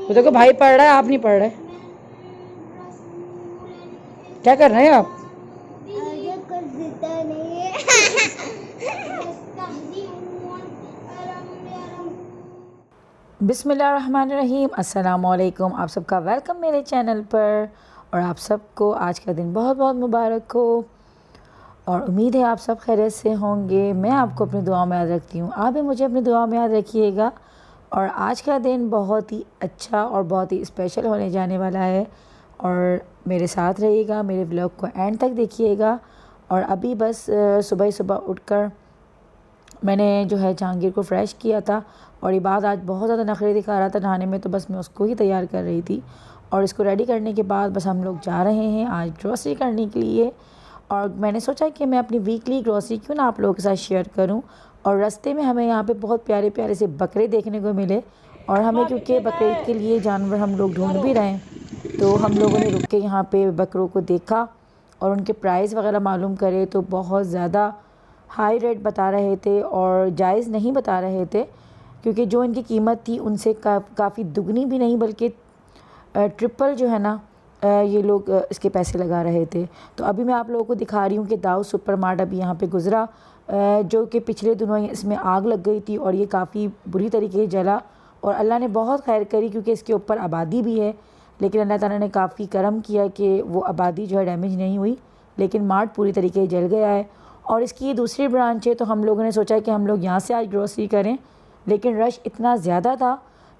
तो देखो भाई पढ़ रहा है, आप नहीं पढ़ रहे। क्या कर रहे हैं आप? आगे कुछ दिखता नहीं है। बिस्मिल्लाहिर्रहमानिर्रहीम, अस्सलाम वालेकुम। आप सबका वेलकम मेरे चैनल पर, और आप सबको आज का दिन बहुत बहुत मुबारक हो, और उम्मीद है आप सब खैरियत से होंगे। मैं आपको अपनी दुआ में याद रखती हूँ, आप भी मुझे अपनी दुआ में याद रखिएगा। और आज का दिन बहुत ही अच्छा और बहुत ही स्पेशल होने जाने वाला है, और मेरे साथ रहिएगा, मेरे व्लॉग को एंड तक देखिएगा। और अभी बस सुबह सुबह उठकर मैंने जो है जहांगीर को फ़्रेश किया था, और ये बात आज बहुत ज़्यादा नखरे दिखा रहा था नहाने में, तो बस मैं उसको ही तैयार कर रही थी। और इसको रेडी करने के बाद बस हम लोग जा रहे हैं आज ग्रॉसरी करने के लिए। और मैंने सोचा कि मैं अपनी वीकली ग्रॉसरी क्यों ना आप लोगों के साथ शेयर करूं। और रास्ते में हमें यहाँ पे बहुत प्यारे प्यारे से बकरे देखने को मिले, और हमें क्योंकि बकरीद के लिए जानवर हम लोग ढूंढ भी रहे हैं, तो हम लोगों ने रुक के यहाँ पे बकरों को देखा और उनके प्राइस वगैरह मालूम करे, तो बहुत ज़्यादा हाई रेट बता रहे थे और जायज़ नहीं बता रहे थे, क्योंकि जो इनकी कीमत थी उनसे काफ़ी दुगनी भी नहीं बल्कि ट्रिपल जो है ना ये लोग इसके पैसे लगा रहे थे। तो अभी मैं आप लोगों को दिखा रही हूँ कि दाऊद सुपर मार्ट अभी यहाँ पे गुज़रा, जो कि पिछले दिनों इसमें आग लग गई थी और ये काफ़ी बुरी तरीके से जला, और अल्लाह ने बहुत खैर करी क्योंकि इसके ऊपर आबादी भी है, लेकिन अल्लाह ताला ने काफ़ी करम किया कि वो आबादी जो है डैमेज नहीं हुई, लेकिन मार्ट पूरी तरीके से जल गया है। और इसकी ये दूसरी ब्रांच है, तो हम लोगों ने सोचा कि हम लोग यहाँ से आज ग्रॉसरी करें, लेकिन रश इतना ज़्यादा था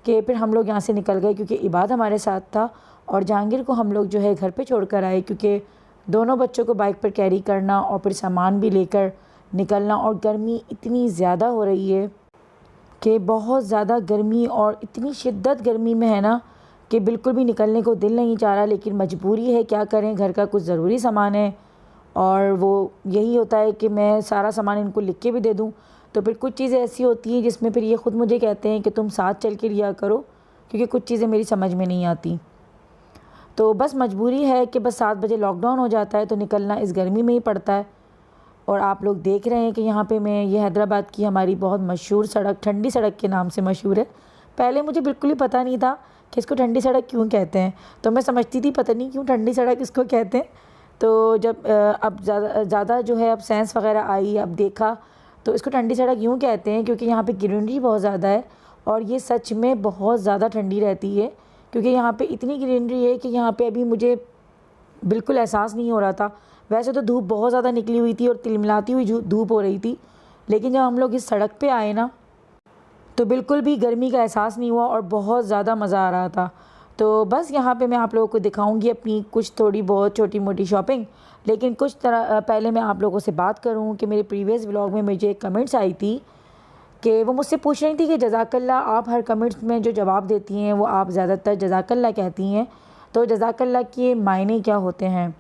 कि फिर हम लोग यहाँ से निकल गए, क्योंकि इबाद हमारे साथ था और जहांगीर को हम लोग जो है घर पे छोड़ कर आए, क्योंकि दोनों बच्चों को बाइक पर कैरी करना और फिर सामान भी लेकर निकलना, और गर्मी इतनी ज़्यादा हो रही है कि बहुत ज़्यादा गर्मी, और इतनी शिद्दत गर्मी में है ना कि बिल्कुल भी निकलने को दिल नहीं चाह रहा, लेकिन मजबूरी है, क्या करें, घर का कुछ ज़रूरी सामान है। और वो यही होता है कि मैं सारा सामान इनको लिख के भी दे दूँ, तो फिर कुछ चीज़ें ऐसी होती हैं जिसमें फिर ये ख़ुद मुझे कहते हैं कि तुम साथ चल के लिया करो, क्योंकि कुछ चीज़ें मेरी समझ में नहीं आती। तो बस मजबूरी है कि बस 7 बजे लॉकडाउन हो जाता है, तो निकलना इस गर्मी में ही पड़ता है। और आप लोग देख रहे हैं कि यहाँ पे मैं, ये हैदराबाद की हमारी बहुत मशहूर सड़क ठंडी सड़क के नाम से मशहूर है। पहले मुझे बिल्कुल ही पता नहीं था कि इसको ठंडी सड़क क्यों कहते हैं, तो मैं समझती थी पता नहीं क्यों ठंडी सड़क इसको कहते हैं। तो जब अब ज़्यादा जो है अब साइंस वगैरह आई, अब देखा तो इसको ठंडी सड़क यूँ कहते हैं क्योंकि यहाँ पे ग्रीनरी बहुत ज़्यादा है, और ये सच में बहुत ज़्यादा ठंडी रहती है, क्योंकि यहाँ पे इतनी ग्रीनरी है कि यहाँ पे अभी मुझे बिल्कुल एहसास नहीं हो रहा था। वैसे तो धूप बहुत ज़्यादा निकली हुई थी और तिलमिलाती हुई धूप हो रही थी, लेकिन जब हम लोग इस सड़क पे आए ना, तो बिल्कुल भी गर्मी का एहसास नहीं हुआ और बहुत ज़्यादा मज़ा आ रहा था। तो बस यहाँ पे मैं आप लोगों को दिखाऊंगी अपनी कुछ थोड़ी बहुत छोटी मोटी शॉपिंग, लेकिन कुछ तरह पहले मैं आप लोगों से बात करूँ कि मेरे प्रीवियस व्लॉग में मुझे कमेंट्स आई थी कि वो मुझसे पूछ रही थी कि जज़ाकल्ला, आप हर कमेंट्स में जो जवाब देती हैं वो आप ज़्यादातर जज़ाकल्ला कहती हैं, तो जज़ाकल्ला के मायने क्या होते हैं।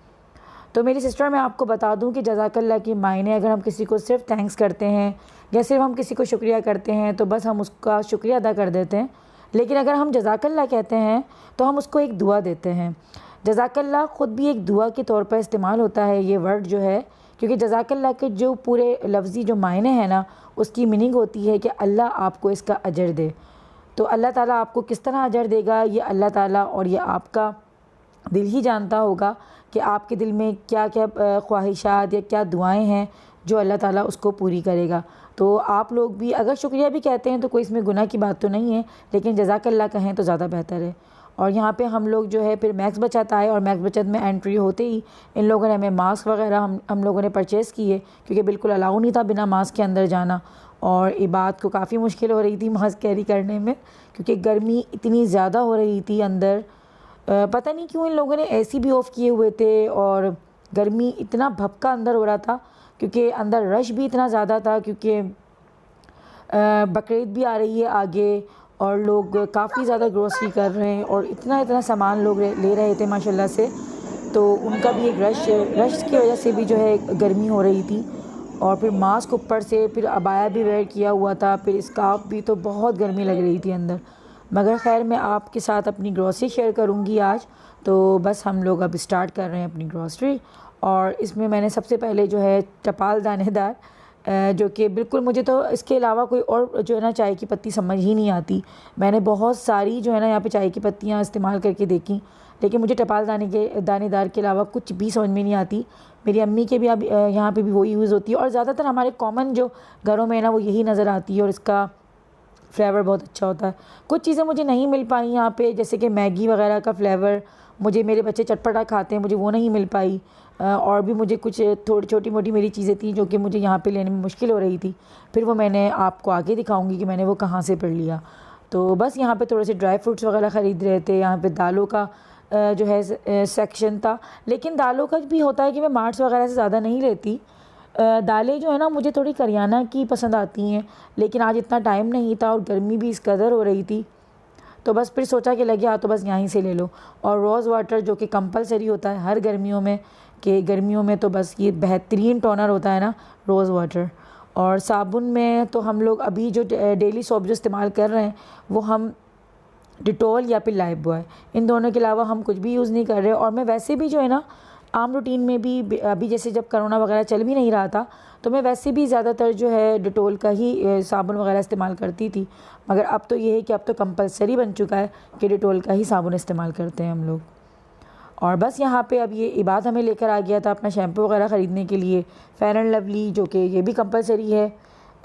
तो मेरी सिस्टर, मैं आपको बता दूं कि जज़ाकल्ला के मायने, अगर हम किसी को सिर्फ थैंक्स करते हैं या सिर्फ हम किसी को शुक्रिया करते हैं तो बस हम उसका शुक्रिया अदा कर देते हैं, लेकिन अगर हम जज़ाकल्ला कहते हैं तो हम उसको एक दुआ देते हैं। जज़ाकल्ला ख़ुद भी एक दुआ के तौर पर इस्तेमाल होता है ये वर्ड जो है, क्योंकि जज़ाकल्ला के जो पूरे लफ्ज़ी जो मायने हैं ना, उसकी मीनिंग होती है कि अल्लाह आपको इसका अजर दे। तो अल्लाह ताला आपको किस तरह अजर देगा, ये अल्लाह ताला और ये आपका दिल ही जानता होगा कि आपके दिल में क्या क्या ख्वाहिशात या क्या दुआएं हैं जो अल्लाह ताला उसको पूरी करेगा। तो आप लोग भी अगर शुक्रिया भी कहते हैं तो कोई इसमें गुनाह की बात तो नहीं है, लेकिन जज़ाकल्ला कहें तो ज़्यादा बेहतर है। और यहाँ पे हम लोग जो है फिर मैक्स बचत आए, और मैक्स बचत में एंट्री होते ही इन लोगों ने हमें मास्क वगैरह हम लोगों ने परचेज़ किए, क्योंकि बिल्कुल अलाउ नहीं था बिना मास्क के अंदर जाना, और ये बात को काफ़ी मुश्किल हो रही थी मास्क कैरी करने में, क्योंकि गर्मी इतनी ज़्यादा हो रही थी अंदर। पता नहीं क्यों इन लोगों ने एसी भी ऑफ़ किए हुए थे, और गर्मी इतना भपका अंदर हो रहा था, क्योंकि अंदर रश भी इतना ज़्यादा था, क्योंकि बकरीद भी आ रही है आगे, और लोग काफ़ी ज़्यादा ग्रोसरी कर रहे हैं, और इतना सामान लोग ले रहे थे माशाल्लाह से, तो उनका भी एक रश की वजह से भी जो है गर्मी हो रही थी। और फिर मास्क ऊपर से, फिर अबाया भी वेयर किया हुआ था, फिर स्कार्फ भी, तो बहुत गर्मी लग रही थी अंदर। मगर ख़ैर मैं आपके साथ अपनी ग्रॉसरी शेयर करूंगी आज। तो बस हम लोग अब स्टार्ट कर रहे हैं अपनी ग्रॉसरी, और इसमें मैंने सबसे पहले जो है टपाल दानेदार जो कि बिल्कुल मुझे तो इसके अलावा कोई और जो है ना चाय की पत्ती समझ ही नहीं आती। मैंने बहुत सारी जो है ना यहाँ पे चाय की पत्तियाँ इस्तेमाल करके देखी, लेकिन मुझे टपाल दानेदार के अलावा कुछ भी समझ में नहीं आती। मेरी अम्मी के भी अब यहाँ पे भी वही यूज़ होती है, और ज़्यादातर हमारे कॉमन जो घरों में है ना वो यही नज़र आती है, और इसका फ्लेवर बहुत अच्छा होता है। कुछ चीज़ें मुझे नहीं मिल पाई यहाँ पे, जैसे कि मैगी वगैरह का फ्लेवर, मुझे मेरे बच्चे चटपटा खाते हैं, मुझे वो नहीं मिल पाई। और भी मुझे कुछ थोड़ी छोटी मोटी मेरी चीज़ें थी जो कि मुझे यहाँ पे लेने में मुश्किल हो रही थी। फिर वो मैंने आपको आगे दिखाऊंगी कि मैंने वो कहाँ से पढ़ लिया। तो बस यहाँ पे थोड़े से ड्राई फ्रूट्स वगैरह ख़रीद रहे थे। यहाँ पे दालों का जो है सेक्शन था, लेकिन दालों का भी होता है कि मैं मार्ट्स वगैरह से ज़्यादा नहीं लेती। दालें जो है ना मुझे थोड़ी करियाना की पसंद आती हैं, लेकिन आज इतना टाइम नहीं था और गर्मी भी इस कदर हो रही थी, तो बस फिर सोचा कि लगे तो बस यहीं से ले लो। और रोज़ वाटर जो कि कंपलसरी होता है हर गर्मियों में, कि गर्मियों में तो बस ये बेहतरीन टोनर होता है ना रोज़ वाटर। और साबुन में तो हम लोग अभी जो डेली सोप जो इस्तेमाल कर रहे हैं वो हम डिटॉल या फिर लाइफ बॉय, इन दोनों के अलावा हम कुछ भी यूज़ नहीं कर रहे। और मैं वैसे भी जो है ना आम रूटीन में भी अभी जैसे जब कोरोना वगैरह चल भी नहीं रहा था, तो मैं वैसे भी ज़्यादातर जो है डिटॉल का ही साबुन वगैरह इस्तेमाल करती थी। मगर अब तो ये है कि अब तो कंपलसरी बन चुका है कि डिटॉल का ही साबुन इस्तेमाल करते हैं हम लोग। और बस यहाँ पे अब ये इबाद हमें लेकर आ गया था अपना शैम्पू वगैरह ख़रीदने के लिए, फेयर एंड लवली, जो कि ये भी कंपलसरी है।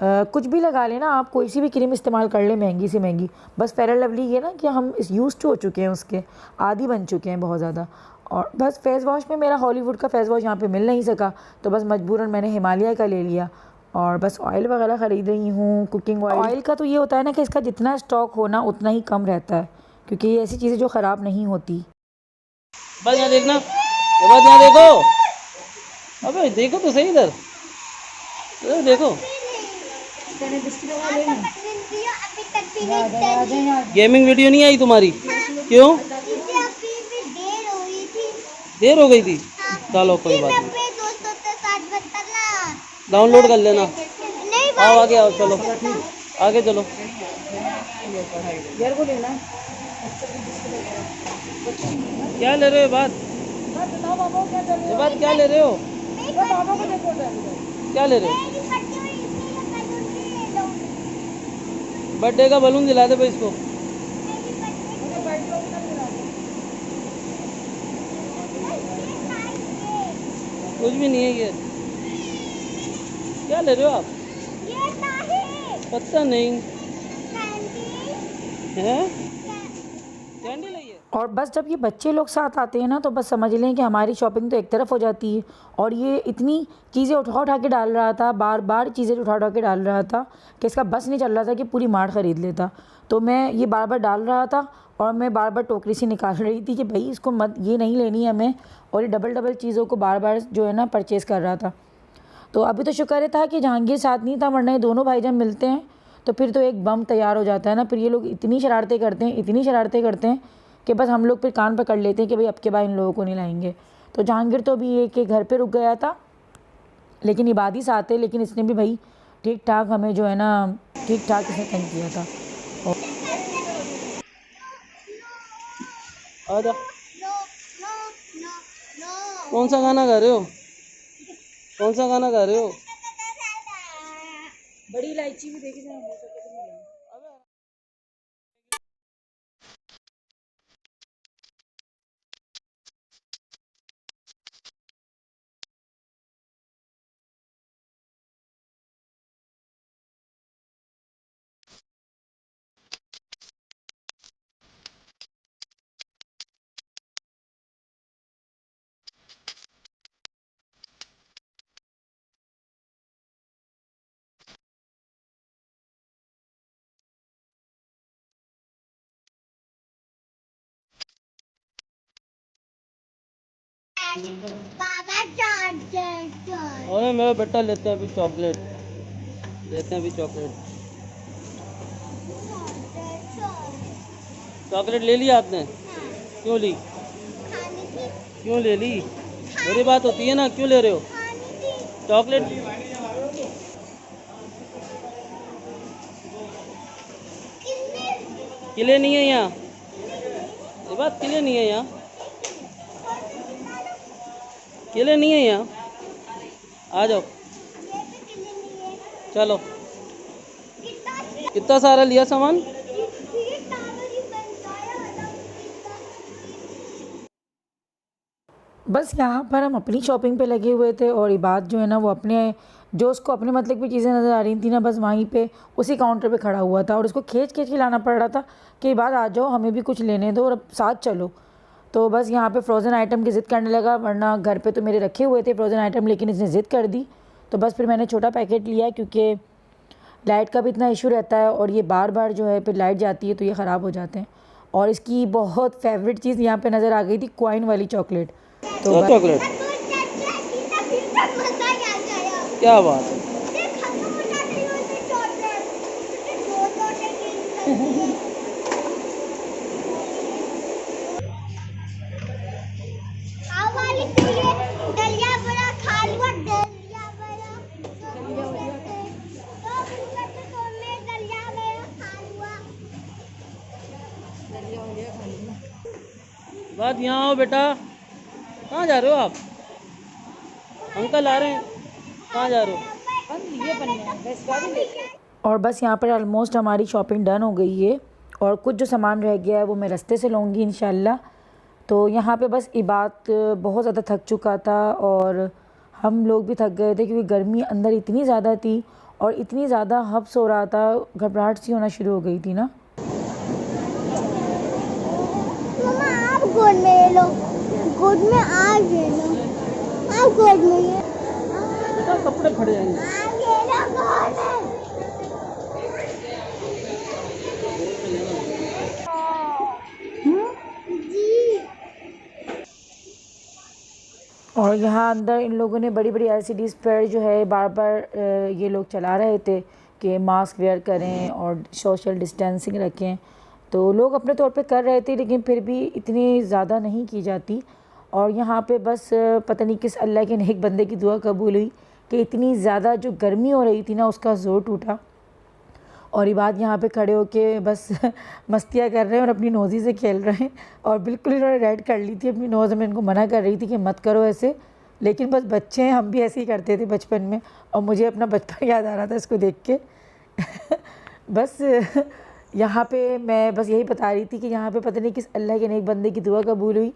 कुछ भी लगा लेना आप, कोई सी भी क्रीम इस्तेमाल कर ले महंगी से महंगी, बस फेयर एंड लवली ये ना कि हम इस यूज़ टू हो चुके हैं, उसके आदी बन चुके हैं बहुत ज़्यादा। और बस फेस वॉश में मेरा हॉलीवुड का फेस वॉश यहाँ पे मिल नहीं सका, तो बस मजबूरन मैंने हिमालय का ले लिया। और बस ऑयल वगैरह ख़रीद रही हूँ, कुकिंग ऑयल का तो ये होता है ना कि इसका जितना स्टॉक होना उतना ही कम रहता है, क्योंकि ये ऐसी चीज़ें जो ख़राब नहीं होती। बस यहाँ देखना, ये बात यहाँ देखो, अबे देखो तो सही इधर, इधर देखो। अभी तक भी नहीं गेमिंग वीडियो नहीं आई तुम्हारी? क्यों? अभी भी देर हो रही थी। देर हो गई थी? हाँ, चलो कोई बात मैं नहीं, अपने दोस्तों के साथ बताना। डाउनलोड कर लेना। नहीं आओ आगे आओ, चलो आगे चलो। क्या ले रहे हो बात? ये बात क्या ले रहे हो? क्या ले रहे हो? बर्थडे का बलून दिला दे भाई इसको। कुछ भी नहीं है ये। क्या ले रहे हो आप? पता नहीं है, कैंडी लाई है। और बस जब ये बच्चे लोग साथ आते हैं ना, तो बस समझ लें कि हमारी शॉपिंग तो एक तरफ हो जाती है। और ये इतनी चीज़ें उठा के डाल रहा था, बार बार चीज़ें उठा के डाल रहा था कि इसका बस नहीं चल रहा था कि पूरी मार्ट ख़रीद लेता। तो मैं ये बार बार डाल रहा था और मैं बार बार टोकरी से निकाल रही थी कि भाई इसको मत, ये नहीं लेनी है हमें। और ये डबल चीज़ों को बार बार जो है ना परचेज़ कर रहा था। तो अभी तो शुक्र था कि जहांगीर साथ नहीं था, वरना ये दोनों भाई जब मिलते हैं तो फिर तो एक बम तैयार हो जाता है ना। फिर ये लोग इतनी शरारतें करते हैं कि बस हम लोग फिर कान पकड़ लेते हैं कि भाई अब के बाद इन लोगों को नहीं लाएंगे। तो जहांगीर तो अभी एक के घर पे रुक गया था, लेकिन इबादी साथ है, लेकिन इसने भी भाई ठीक ठाक हमें जो है ना ठीक ठाक इसने तंग किया था। आजा। No no no no. कौन सा गाना गा रहे हो? कौन सा गाना गा रहे हो? बड़ी इलायची भी देखी जाए। पापा चार्जर। और मेरा बेटा लेते हैं अभी चॉकलेट, लेते हैं अभी चॉकलेट। चॉकलेट ले लिया आपने? क्यों ली? खाने की, क्यों ले ली? बुरी बात होती है ना, क्यों ले रहे हो खाने की। चॉकलेट? कितने किले नहीं है यहाँ, ये बात किले नहीं है यहाँ, किले नहीं है यहाँ। आ जाओ, ये भी कितने नहीं है। चलो कितना कितना सारा लिया सामान। ये टावर ही बनता है मतलब कितना बस यहाँ पर हम अपनी शॉपिंग पे लगे हुए थे और इबाद जो है ना वो अपने जो उसको अपने मतलब की चीज़ें नज़र आ रही थी ना बस वहीं पे उसी काउंटर पे खड़ा हुआ था और उसको खींच खींच के लाना पड़ रहा था कि इबाद आ जाओ हमें भी कुछ लेने दो और अब साथ चलो। तो बस यहाँ पे फ्रोज़न आइटम की ज़िद करने लगा, वरना घर पे तो मेरे रखे हुए थे फ्रोज़न आइटम, लेकिन इसने ज़िद कर दी। तो बस फिर मैंने छोटा पैकेट लिया क्योंकि लाइट का भी इतना इशू रहता है और ये बार बार जो है फिर लाइट जाती है तो ये ख़राब हो जाते हैं। और इसकी बहुत फेवरेट चीज़ यहाँ पे नज़र आ गई थी कॉइन वाली चॉकलेट। तो और बस चॉकलेट तो चाचा कितना मजा आ गया क्या बात है। ये खत्म हो जाती है उसमें चॉकलेट मुझे दो दो लेकिन आव वाली चाहिए दलिया बड़ा खा लूँ दलिया बड़ा तो करते तो मैं दलिया बड़ा खा लूँ बात यहाँ आओ बेटा। कहाँ जा रहे हो आप। अंकल आ रहे हैं। कहाँ जा रहे हो। और बस यहाँ पर ऑलमोस्ट हमारी शॉपिंग डन हो गई है और कुछ जो सामान रह गया है वो मैं रास्ते से लूँगी इंशाल्लाह। तो यहाँ पे बस इबाद बहुत ज़्यादा थक चुका था और हम लोग भी थक गए थे क्योंकि गर्मी अंदर इतनी ज़्यादा थी और इतनी ज़्यादा हब्स हो रहा था, घबराहट सी होना शुरू हो गई थी ना। मम्मा आप गोद में ले लो गोद में आ ले लो आप गोद में ले बेटा कपड़े फट जाएंगे। आ ले लो गोद में जी और यहाँ अंदर इन लोगों ने बड़ी बड़ी एलसीडीज़ पर जो है बार बार ये लोग चला रहे थे कि मास्क वेयर करें और सोशल डिस्टेंसिंग रखें। तो लोग अपने तौर पे कर रहे थे लेकिन फिर भी इतनी ज़्यादा नहीं की जाती। और यहाँ पे बस पता नहीं किस अल्लाह के नेक बंदे की दुआ कबूल हुई कि इतनी ज़्यादा जो गर्मी हो रही थी ना उसका ज़ोर टूटा और इबाद यहाँ पे खड़े होके बस मस्तियाँ कर रहे हैं और अपनी नोज़ी से खेल रहे हैं। और बिल्कुल इन्होंने रेड कर ली थी अपनी नोज़ में, इनको मना कर रही थी कि मत करो ऐसे, लेकिन बस बच्चे हैं, हम भी ऐसे ही करते थे बचपन में और मुझे अपना बचपन याद आ रहा था इसको देख के। बस यहाँ पे मैं बस यही बता रही थी कि यहाँ पे पता नहीं किस अल्लाह के नेक बंदे की दुआ कबूल हुई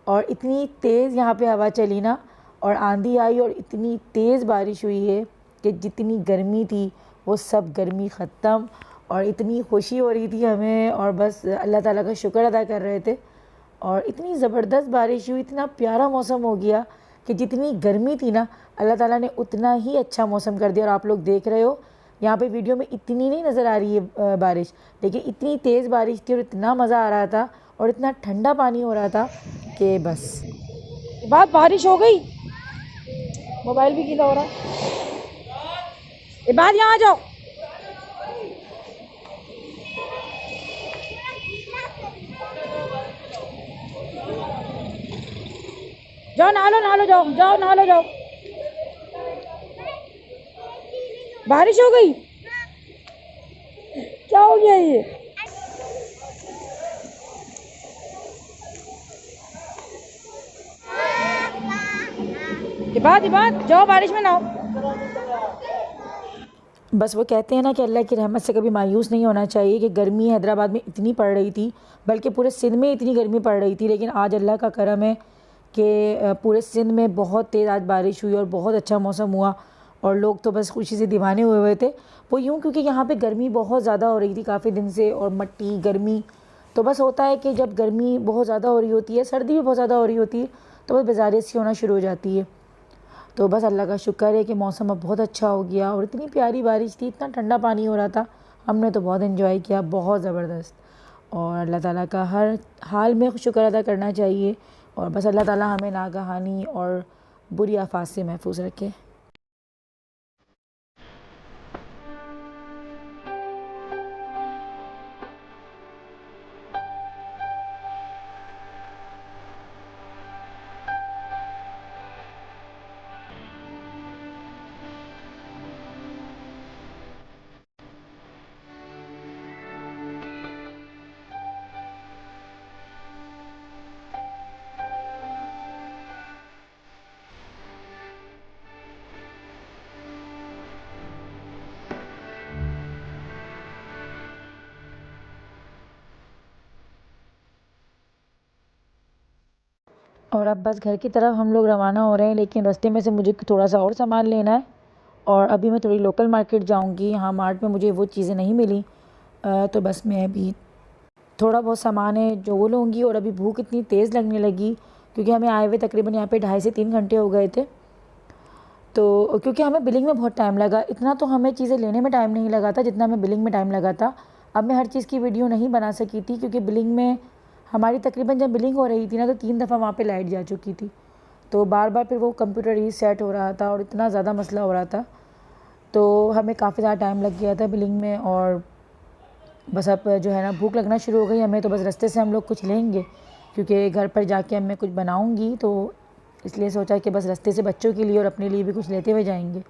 और इतनी तेज़ यहाँ पे हवा चली ना और आंधी आई और इतनी तेज़ बारिश हुई है कि जितनी गर्मी थी वो सब गर्मी ख़त्म और इतनी खुशी हो रही थी हमें और बस अल्लाह ताला का शुक्र अदा कर रहे थे। और इतनी ज़बरदस्त बारिश हुई, इतना प्यारा मौसम हो गया कि जितनी गर्मी थी ना अल्लाह ताला ने उतना ही अच्छा मौसम कर दिया। और आप लोग देख रहे हो यहाँ पे वीडियो में इतनी नहीं नज़र आ रही है बारिश, लेकिन इतनी तेज़ बारिश थी और इतना मज़ा आ रहा था और इतना ठंडा पानी हो रहा था कि बस। बात बारिश हो गई, मोबाइल भी गीला हो रहा है। इबाद यहाँ आ जाओ। जाओ नहा लो जाओ जाओ नहा लो जाओ। बारिश हो गई, क्या हो गया ये। इबाद इबाद जाओ बारिश में नहाओ। बस वो कहते हैं ना कि अल्लाह की रहमत से कभी मायूस नहीं होना चाहिए कि गर्मी हैदराबाद में इतनी पड़ रही थी, बल्कि पूरे सिंध में इतनी गर्मी पड़ रही थी, लेकिन आज अल्लाह का करम है कि पूरे सिंध में बहुत तेज़ आज बारिश हुई और बहुत अच्छा मौसम हुआ और लोग तो बस खुशी से दीवाने हुए हुए थे। वो यूँ क्योंकि यहाँ पे गर्मी बहुत ज़्यादा हो रही थी काफ़ी दिन से और मट्टी गर्मी, तो बस होता है कि जब गर्मी बहुत ज़्यादा हो रही होती है, सर्दी भी बहुत ज़्यादा हो रही होती है, तो बस बेजारियत सी होना शुरू हो जाती है। तो बस अल्लाह का शुक्र है कि मौसम अब बहुत अच्छा हो गया और इतनी प्यारी बारिश थी, इतना ठंडा पानी हो रहा था, हमने तो बहुत एंजॉय किया, बहुत ज़बरदस्त। और अल्लाह ताला का हर हाल में शुक्र अदा करना चाहिए और बस अल्लाह ताला हमें नागहानी और बुरी आफात से महफूज रखे। और अब बस घर की तरफ हम लोग रवाना हो रहे हैं, लेकिन रास्ते में से मुझे थोड़ा सा और सामान लेना है और अभी मैं थोड़ी लोकल मार्केट जाऊंगी। यहाँ मार्ट में मुझे वो चीज़ें नहीं मिली, तो बस मैं अभी थोड़ा बहुत सामान है जो वो लूँगी। और अभी भूख इतनी तेज़ लगने लगी क्योंकि हमें आए हुए तकरीबन यहाँ पे 2.5 से 3 घंटे हो गए थे। तो क्योंकि हमें बिलिंग में बहुत टाइम लगा, इतना तो हमें चीज़ें लेने में टाइम नहीं लगा था जितना हमें बिलिंग में टाइम लगा था। अब मैं हर चीज़ की वीडियो नहीं बना सकी थी क्योंकि बिलिंग में हमारी तकरीबन जब बिलिंग हो रही थी ना, तो 3 दफ़ा वहाँ पे लाइट जा चुकी थी, तो बार बार फिर वो कंप्यूटर रीसेट हो रहा था और इतना ज़्यादा मसला हो रहा था, तो हमें काफ़ी ज़्यादा टाइम लग गया था बिलिंग में। और बस अब जो है ना भूख लगना शुरू हो गई हमें, तो बस रास्ते से हम लोग कुछ लेंगे क्योंकि घर पर जाके अब मैं कुछ बनाऊँगी, तो इसलिए सोचा कि बस रास्ते से बच्चों के लिए और अपने लिए भी कुछ लेते हुए जाएंगे।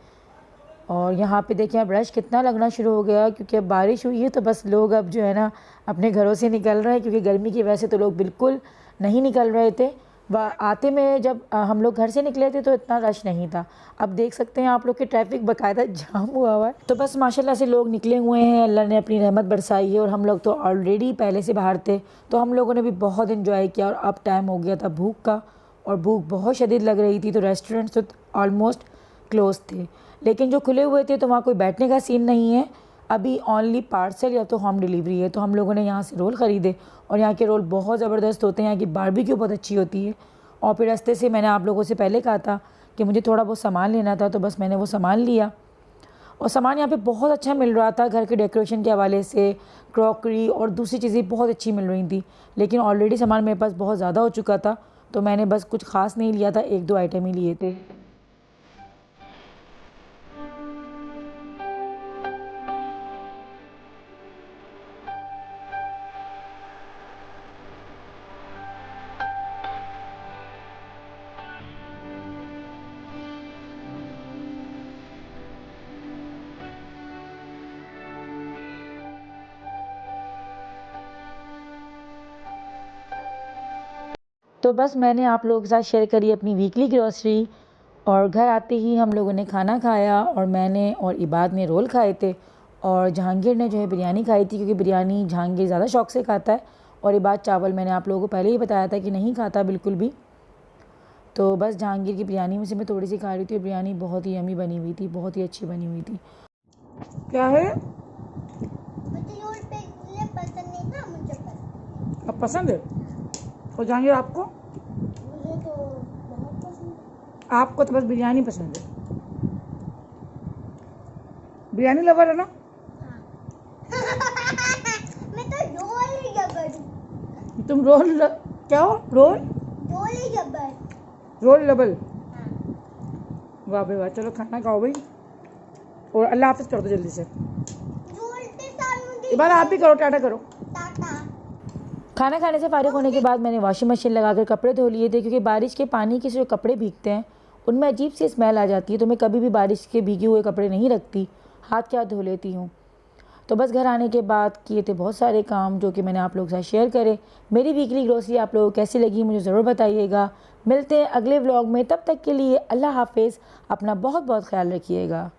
और यहाँ पे देखिए अब रश कितना लगना शुरू हो गया क्योंकि अब बारिश हुई है, तो बस लोग अब जो है ना अपने घरों से निकल रहे हैं क्योंकि गर्मी की वजह से तो लोग बिल्कुल नहीं निकल रहे थे। आते में जब हम लोग घर से निकले थे तो इतना रश नहीं था। अब देख सकते हैं आप लोग कि ट्रैफिक बाकायदा जाम हुआ है। तो बस माशाल्लाह से लोग निकले हुए हैं, अल्लाह ने अपनी रहमत बरसाई है। और हम लोग तो ऑलरेडी पहले से बाहर थे, तो हम लोगों ने भी बहुत इन्जॉय किया। और अब टाइम हो गया था भूख का और भूख बहुत शदीद लग रही थी, तो रेस्टोरेंट्स तो ऑलमोस्ट क्लोज थे, लेकिन जो खुले हुए थे तो वहाँ कोई बैठने का सीन नहीं है। अभी ओनली पार्सल या तो होम डिलीवरी है। तो हम लोगों ने यहाँ से रोल ख़रीदे और यहाँ के रोल बहुत ज़बरदस्त होते हैं, यहाँ की बारबेक्यू बहुत अच्छी होती है। और फिर रास्ते से मैंने आप लोगों से पहले कहा था कि मुझे थोड़ा बहुत सामान लेना था, तो बस मैंने वो सामान लिया। और सामान यहाँ पे बहुत अच्छा मिल रहा था, घर के डेकोरेशन के हवाले से, क्रॉकरी और दूसरी चीज़ें बहुत अच्छी मिल रही थी। लेकिन ऑलरेडी सामान मेरे पास बहुत ज़्यादा हो चुका था, तो मैंने बस कुछ ख़ास नहीं लिया था, 1-2 आइटम ही लिए थे। तो बस मैंने आप लोगों के साथ शेयर करी अपनी वीकली ग्रॉसरी। और घर आते ही हम लोगों ने खाना खाया और मैंने और इबाद ने रोल खाए थे और जहांगीर ने जो है बिरयानी खाई थी, क्योंकि बिरयानी जहांगीर ज़्यादा शौक से खाता है और इबाद चावल मैंने आप लोगों को पहले ही बताया था कि नहीं खाता बिल्कुल भी। तो बस जहांगीर की बिरयानी में से मैं थोड़ी सी खा रही थी। बिरयानी बहुत ही यमी बनी हुई थी, बहुत ही अच्छी बनी हुई थी। क्या है? मुझे रोल पे ये पसंद नहीं था, मुझे पसंद। अब पसंद है? और जहांगीर आपको? मुझे तो बहुत पसंद है। आपको तो बस बिरयानी पसंद है। बिरयानी लवर है ना? मैं तो रोल ही जबर हूँ। तुम क्या हो? रोल ही जबर। रोल लबल। हाँ। वाह भाई वाह, चलो खाना खाओ भाई और अल्लाह हाफिज़ कर दो जल्दी से। रोल के साथ मुझे इबाद आप भी करो, टाटा करो। टाटा। खाना खाने से फारिग होने के बाद मैंने वॉशिंग मशीन लगाकर कपड़े धो लिए थे, क्योंकि बारिश के पानी के से जो कपड़े भीगते हैं उनमें अजीब सी स्मेल आ जाती है, तो मैं कभी भी बारिश के भीगे हुए कपड़े नहीं रखती, हाथ क्या धो लेती हूँ। तो बस घर आने के बाद किए थे बहुत सारे काम जो कि मैंने आप लोगों के साथ शेयर करे। मेरी वीकली ग्रोसरी आप लोगों को कैसी लगी मुझे ज़रूर बताइएगा। मिलते हैं अगले व्लॉग में, तब तक के लिए अल्लाह हाफिज़, अपना बहुत बहुत ख्याल रखिएगा।